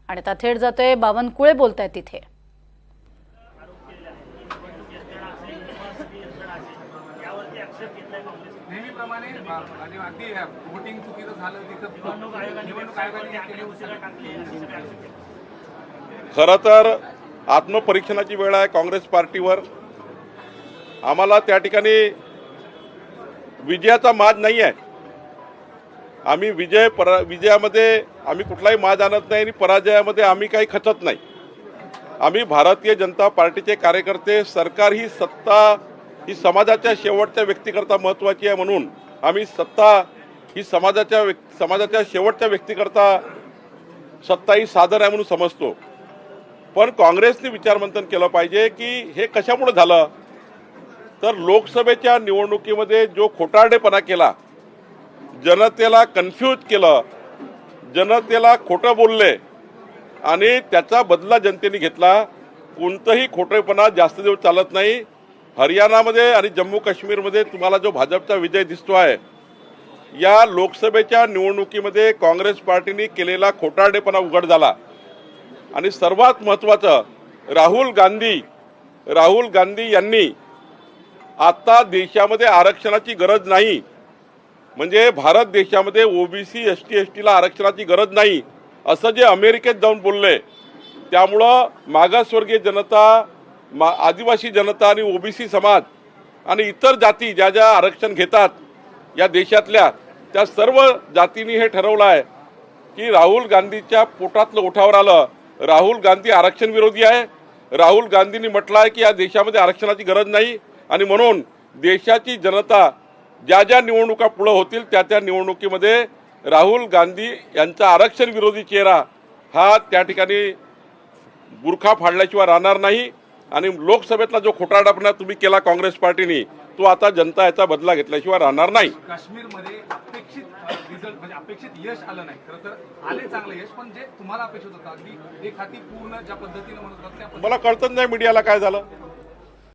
आणि आता थेट जातोय बावनकुळे बोलतायत तिथे। नेहमीप्रमाणे आणि अगदी वोटिंग चुकीचं झालं तिथं निवडणूक आयोगाने केले होते। खरं तर आत्मपरीक्षणाची वेळ आहे काँग्रेस पार्टीवर। आम्हाला त्या ठिकाणी विजयाचा माज नाही आहे। आम्ही विजयामध्ये आम्ही कुठलाही माज आणत नाही आणि पराजयामध्ये आम्ही काही खचत नाही। आम्ही भारतीय जनता पार्टीचे कार्यकर्ते, सरकार ही सत्ता ही समाजाच्या शेवटच्या व्यक्तीकरता महत्त्वाची आहे, म्हणून आम्ही सत्ता ही समाजाच्या शेवटच्या व्यक्तीकरता सत्ता ही साधन आहे म्हणून समजतो। पण काँग्रेसने विचारमंथन केलं पाहिजे की हे कशामुळे झालं। तर लोकसभेच्या निवडणुकीमध्ये जो खोटारडेपणा केला, जनतेला कन्फ्यूज केलं, जनतेला खोटं बोलले आणि त्याचा बदला जनतेने घेतला। कोणतंही खोटेपणा जास्त दिवस चालत नाही। हरियाणामध्ये आणि जम्मू काश्मीरमध्ये तुम्हाला जो भाजपचा विजय दिसतो आहे, या लोकसभेच्या निवडणुकीमध्ये काँग्रेस पार्टीने केलेला खोटारडेपणा उघड झाला। आणि सर्वात महत्त्वाचं, राहुल गांधी यांनी आता देशामध्ये आरक्षणाची गरज नाही, म्हणजे भारत देशामध्ये ओबीसी एसटी एसटीला आरक्षणाची गरज नाही असं जे अमेरिकेत जाऊन बोलले, त्यामुळं मागासवर्गीय जनता, आदिवासी जनता आणि ओबीसी समाज आणि इतर जाती ज्या ज्या आरक्षण घेतात या देशातल्या, त्या सर्व जातींनी हे ठरवलं आहे की राहुल गांधीच्या पोटातलं ओठावर आलं। राहुल गांधी आरक्षण विरोधी आहे। राहुल गांधींनी म्हटलं आहे की या देशामध्ये आरक्षणाची गरज नाही आणि म्हणून देशाची जनता ज्या ज्या निवडणुका पुढे होतील त्या निवडणुकीमध्ये राहुल गांधी यांचा आरक्षण विरोधी चेहरा हा त्या ठिकाणी बुरखा फाडल्याशिवाय राहणार नाही। आणि लोकसभेतला जो खोटारडेपणा तुम्ही केला काँग्रेस पार्टीने, तो आता जनता याचा बदला घेतल्याशिवाय राहणार नाही। काश्मीरमध्ये अपेक्षित रिझल्ट म्हणजे अपेक्षित यश आलं नाही, खरं तर आले चांगलं यश, पण जे तुम्हाला अपेक्षित होतं अगदी एक हाती पूर्ण ज्या पद्धतीने म्हणत होतात त्या मला कळतच नाही मीडियाला काय झालं।